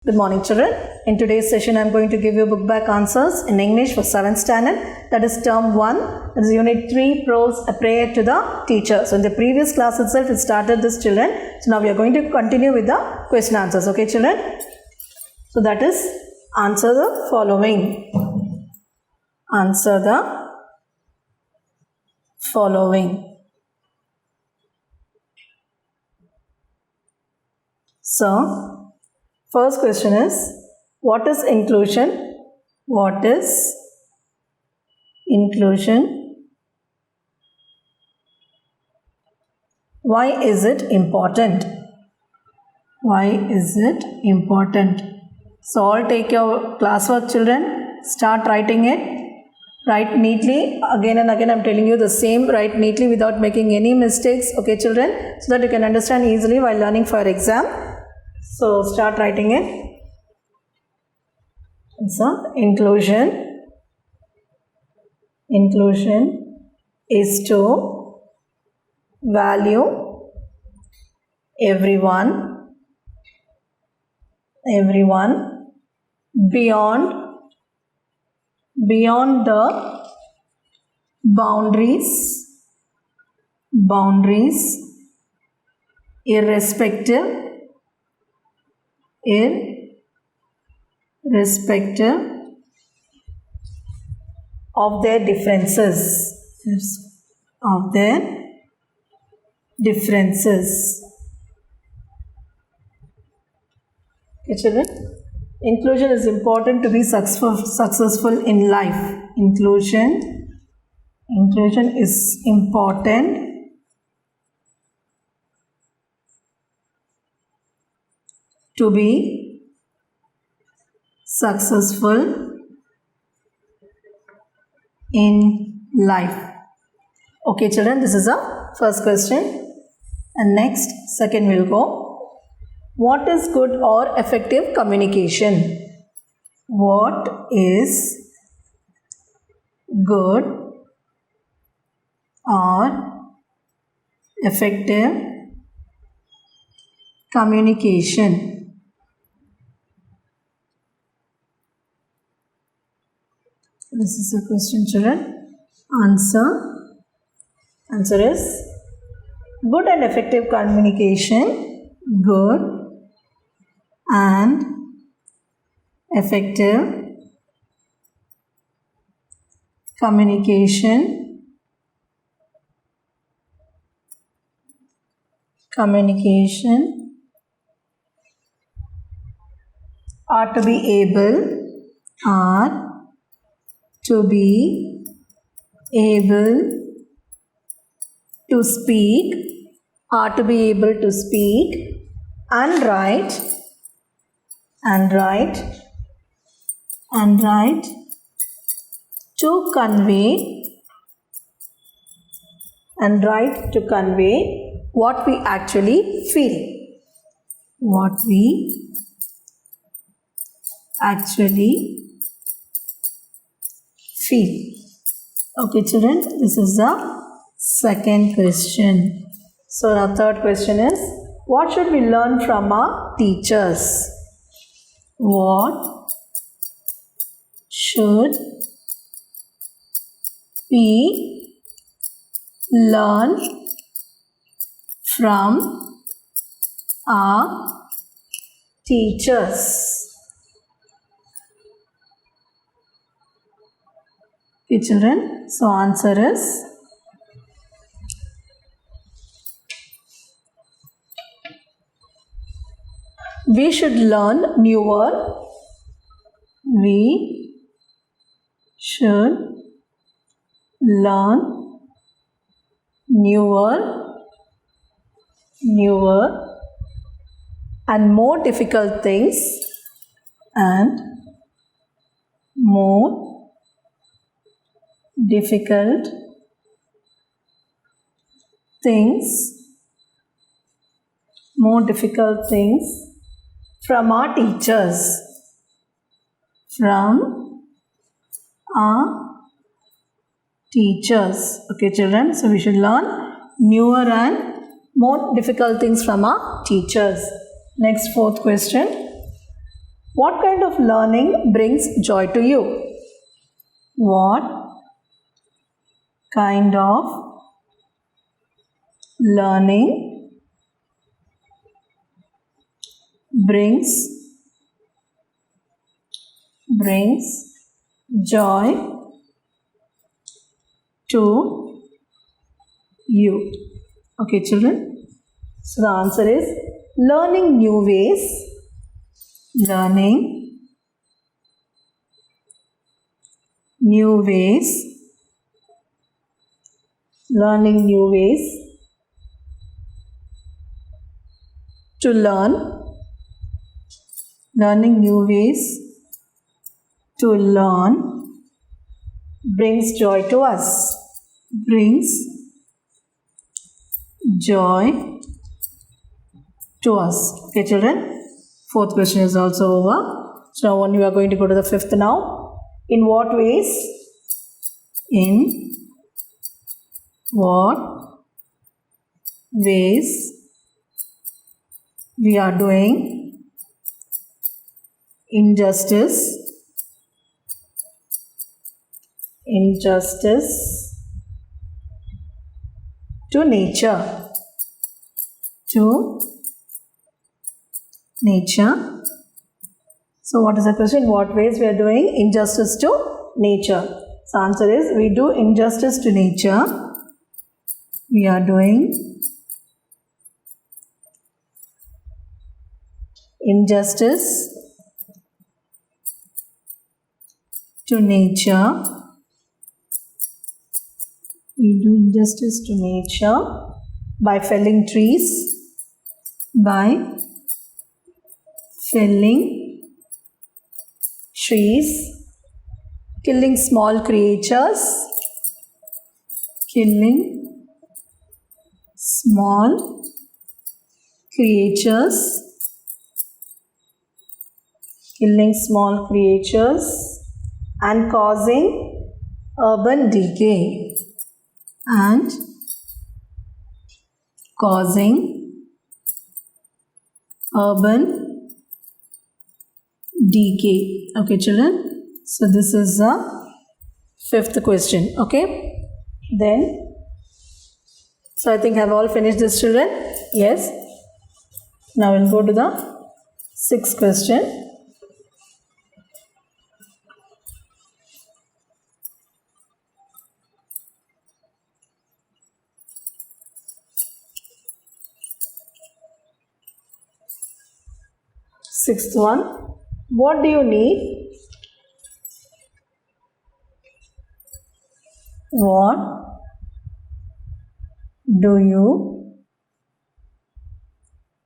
Good morning, children. In today's session, I am going to give you book back answers in English for 7th standard. That is term 1. That is unit 3, prose, a prayer to the teacher. So in the previous class itself, it started this, children. So now we are going to continue with the question answers. Okay, children? So that is answer the following. Answer the following. So, first question is, what is inclusion? What is inclusion? Why is it important? Why is it important? So, all take your classwork, children. Start writing it. Write neatly. Again and again, I am telling you the same. Write neatly without making any mistakes. Okay, children? So that you can understand easily while learning for exam. So, start writing it. So, inclusion is to value everyone beyond the boundaries irrespective of their differences. Okay, children? Inclusion is important to be successful in life. Inclusion is important to be successful in life. Okay, children, this is the first question. And next, second will go. What is good or effective communication? What is good or effective communication? This is a question, children. Answer is good and effective communication. Good and effective communication are to be able to speak and write to convey what we actually feel. Okay, children, this is the second question. So, our third question is, what should we learn from our teachers? What should we learn from our teachers? Okay, children, so answer is we should learn newer and more difficult things from our teachers. Okay, children, so we should learn newer and more difficult things from our teachers. Next, fourth question. What kind of learning brings joy to you? What kind of learning brings joy to you? Okay, children. So the answer is learning new ways. Learning new ways. Learning new ways to learn. Learning new ways to learn brings joy to us. Brings joy to us. Okay, children. Fourth question is also over. So now we are going to go to the fifth now. In what ways? In what ways we are doing injustice to nature. To nature. So what is the question? What ways we are doing injustice to nature? So answer is we do injustice to nature. We are doing injustice to nature. We do injustice to nature by felling trees. By felling trees, killing small creatures, killing small creatures, and causing urban decay, and causing urban decay. Okay, children. So this is the fifth question. Okay. Then, so I think have all finished this, children? Yes. Now we'll go to the sixth question. Sixth one. What do you need? What do you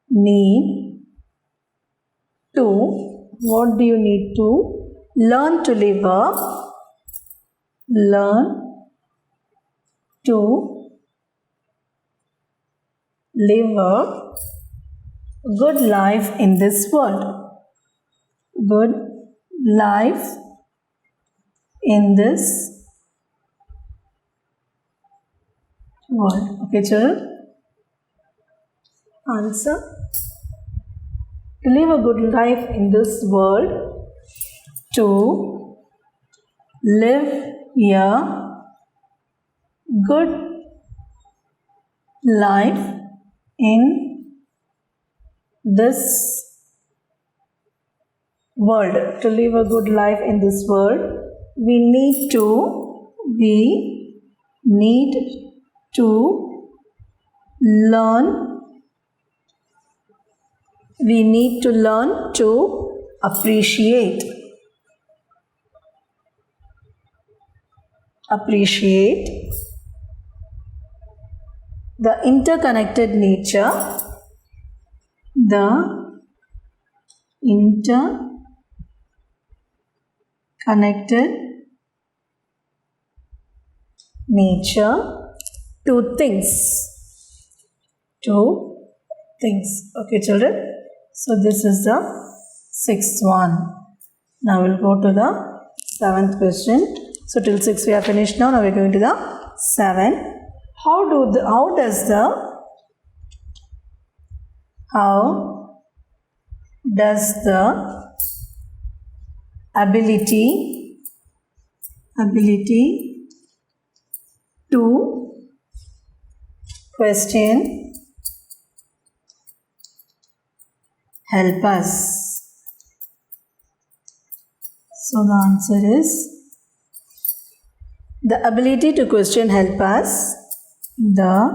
need to? What do you need to learn to live a? Learn to live a good life in this world. Good life in this world. Okay, children. Answer. To live a good life in this world. To live a good life in this world. To live a good life in this world, we need to learn. We need to learn to appreciate the interconnected nature, to things. Okay, children. So this is the sixth one. Now we'll go to the seventh question. So till 6 we are finished now. Now we're going to the 7. How does the ability to question help us. So the answer is the ability to question help us. The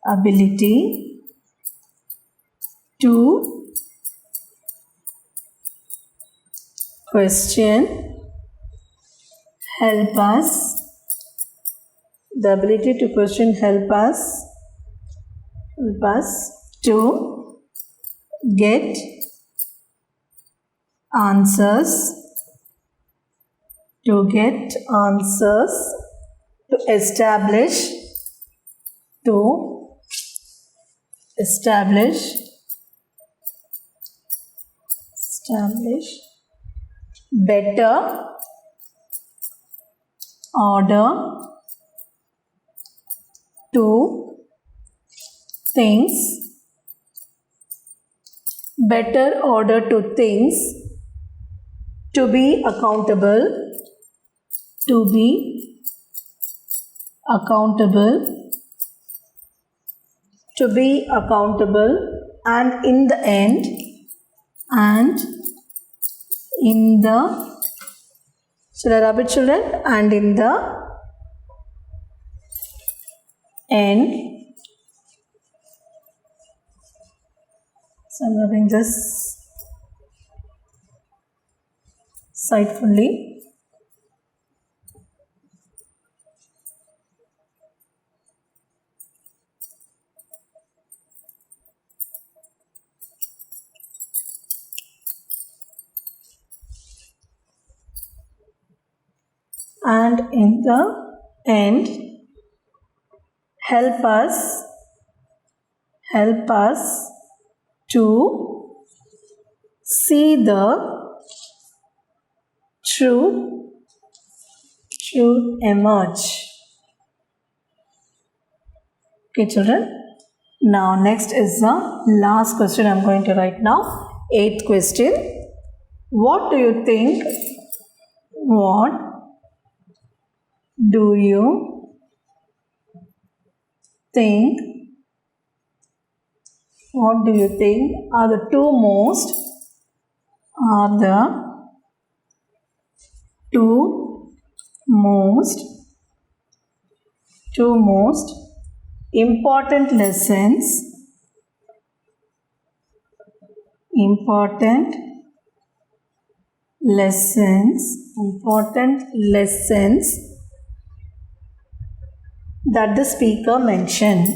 ability to question help us. The ability to question help us to get answers, to establish better order to things, to be accountable, and in the end, should I rub it, children? And in the end, so I'm rubbing this side fully. And in the end, help us to see the truth emerge. Okay, children. Now, next is the last question I'm going to write now. 8th question. What do you think? What do you think? What do you think are the two most important lessons that the speaker mentioned?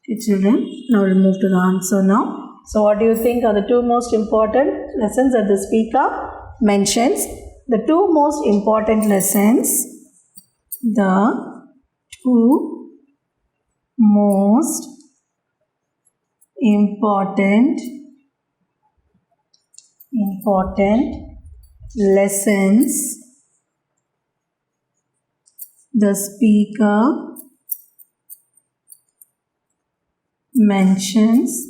Okay, children, now we'll move to the answer now. So what do you think are the two most important lessons that the speaker mentions? The two most important lessons, the two most important lessons the speaker mentions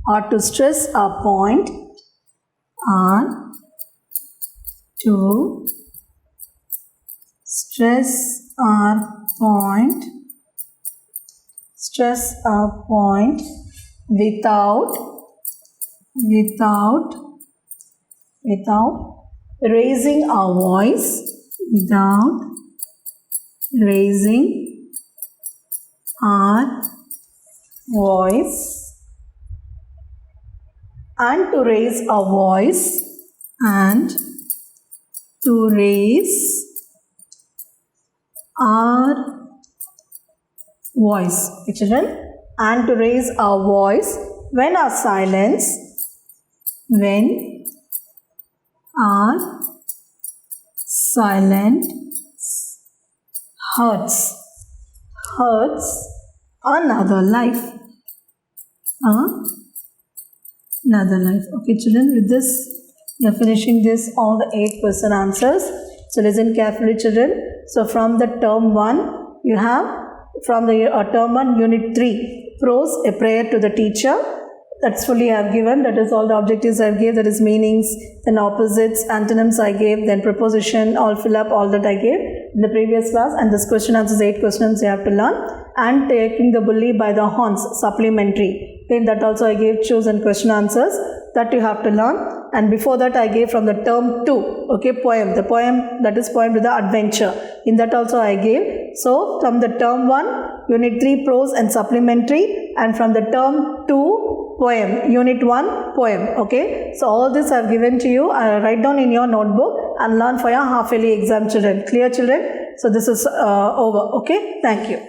are to stress a point, without raising our voice, and to raise our voice okay, children, and to raise our voice when our silence hurts another life. Okay, children, with this You're finishing this, all the 8 question answers. So listen carefully, children. So from the term 1, you have from the term 1, unit 3, prose, a prayer to the teacher. That's fully I have given. That is all the objectives I have gave. That is meanings, then opposites, antonyms I gave, then preposition, all fill up, all that I gave in the previous class. And this question answers 8 questions you have to learn. And taking the bully by the horns, supplementary. Okay, that also I gave choose and question answers that you have to learn. And before that I gave from the term 2, okay, poem. The poem, that is poem to the adventure. In that also I gave. So from the term 1, unit 3, prose and supplementary. And from the term 2, poem, unit 1, poem. Okay, so all this I have given to you. Write down in your notebook and learn for your half-yearly exam, children. Clear, children? So this is over. Okay, thank you.